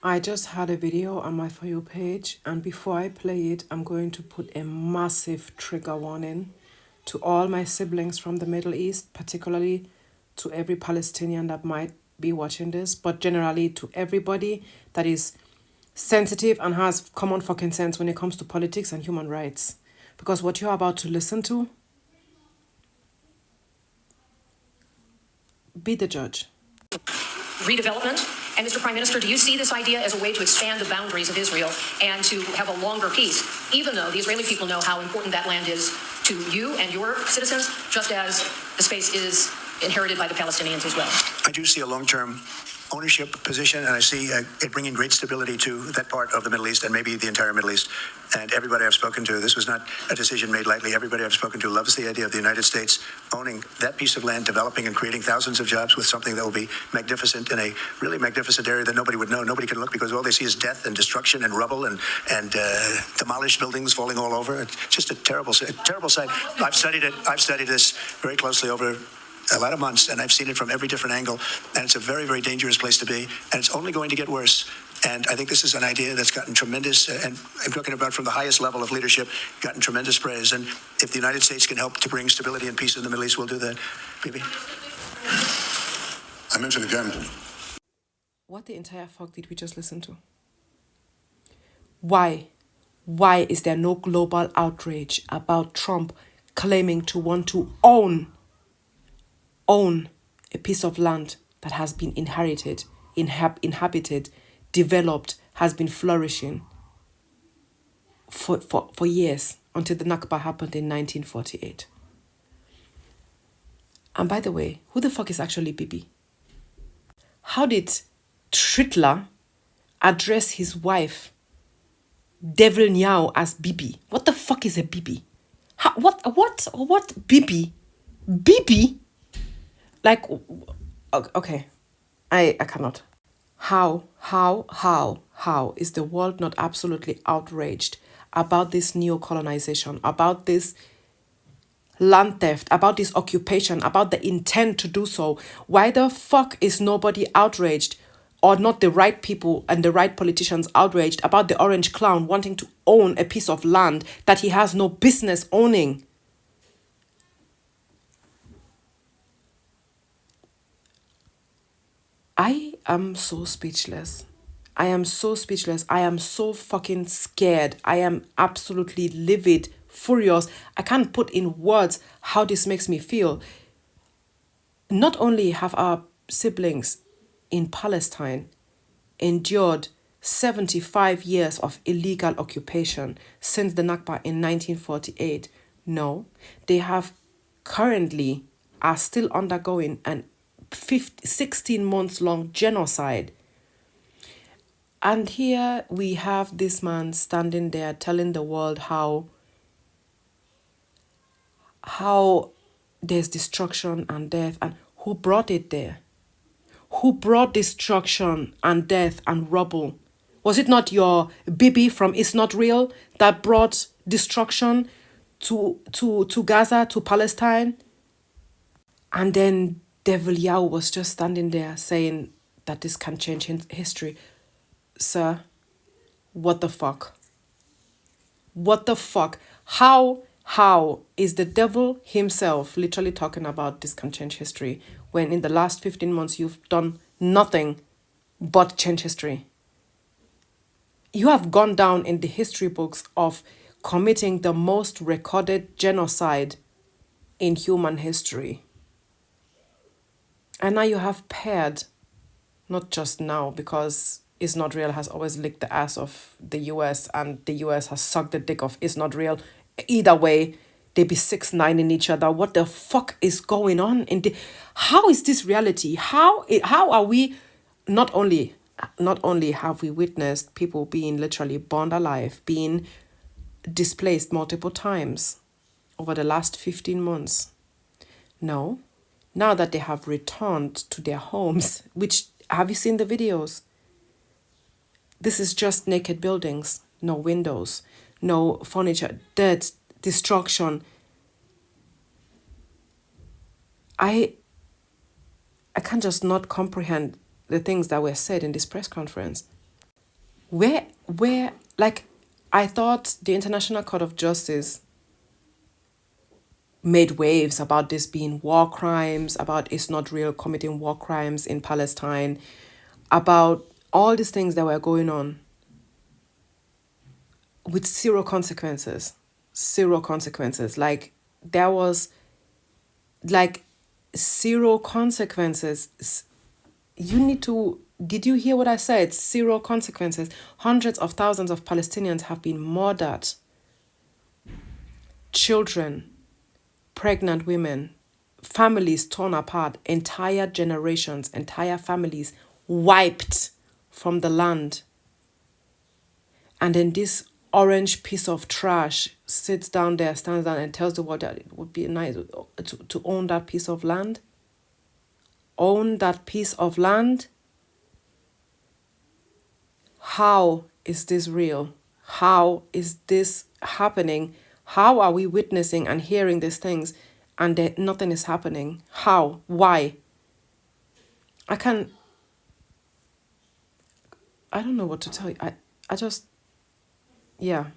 I just had a video on my For You page, and before I play it, I'm going to put a massive trigger warning to all my siblings from the Middle East, particularly to every Palestinian that might be watching this, but generally to everybody that is sensitive and has common fucking sense when it comes to politics and human rights. Because what you're about to listen to, be the judge. Redevelopment. And Mr. Prime Minister, do you see this idea as a way to expand the boundaries of Israel and to have a longer peace, even though the Israeli people know how important that land is to you and your citizens, just as the space is inherited by the Palestinians as well? I do see a long-term ownership position, and I see it bringing great stability to that part of the Middle East and maybe the entire Middle East. And everybody I've spoken to, this was not a decision made lightly. Everybody I've spoken to loves the idea of the United States owning that piece of land, developing and creating thousands of jobs with something that will be magnificent in a really magnificent area that nobody would know. Nobody can look because all they see is death and destruction and rubble and demolished buildings falling all over. It's just a terrible sight. I've studied it. I've studied this very closely over a lot of months, and I've seen it from every different angle, and it's a very, very dangerous place to be, and it's only going to get worse. And I think this is an idea that's gotten tremendous, and I'm talking about from the highest level of leadership, gotten tremendous praise. And if the United States can help to bring stability and peace in the Middle East, we'll do that. Bibi? I mentioned again. What the entire fuck did we just listen to? Why? Why is there no global outrage about Trump claiming to want to own a piece of land that has been inherited, inhabited, developed, has been flourishing for years until the Nakba happened in 1948? And by the way, who the fuck is actually Bibi? How did Trittler address his wife, Devil Nyao, as Bibi? What the fuck is a Bibi? What Bibi? Bibi? Like, okay, I cannot. How is the world not absolutely outraged about this neo-colonization, about this land theft, about this occupation, about the intent to do so? Why the fuck is nobody outraged, or not the right people and the right politicians outraged about the orange clown wanting to own a piece of land that he has no business owning? I am so speechless. I am so speechless. I am so fucking scared. I am absolutely livid, furious. I can't put in words how this makes me feel. Not only have our siblings in Palestine endured 75 years of illegal occupation since the Nakba in 1948, no, they have currently are still undergoing an 16 months long genocide. And here we have this man standing there telling the world how there's destruction and death, and who brought it there? Who brought destruction and death and rubble? Was it not your Bibi from It's Not Real that brought destruction to Gaza, to Palestine? And then Devil Yao was just standing there saying that this can change history. Sir, what the fuck? What the fuck? How is the devil himself literally talking about this can change history when in the last 15 months you've done nothing but change history? You have gone down in the history books of committing the most recorded genocide in human history. And now you have paired, not just now, because It's Not Real has always licked the ass of the US and the US has sucked the dick of It's Not Real. Either way, they be 6ix9ine in each other. What the fuck is going on? How is this reality? How are we, not only have we witnessed people being literally burned alive, being displaced multiple times over the last 15 months. No. Now that they have returned to their homes, which, have you seen the videos? This is just naked buildings, no windows, no furniture, dirt, destruction. I can't just not comprehend the things that were said in this press conference. where, like, I thought the International Court of Justice made waves about this being war crimes, about it's not real committing war crimes in Palestine, about all these things that were going on with zero consequences. Zero consequences. Like, there was, like, zero consequences. You need to, did you hear what I said? Zero consequences. Hundreds of thousands of Palestinians have been murdered. Children, pregnant women, families torn apart, entire generations, entire families wiped from the land. And then this orange piece of trash sits down there, stands down, and tells the world that it would be nice to own that piece of land. Own that piece of land. How is this real? How is this happening? How are we witnessing and hearing these things and that nothing is happening? How? Why? I can I don't know what to tell you. I just, yeah.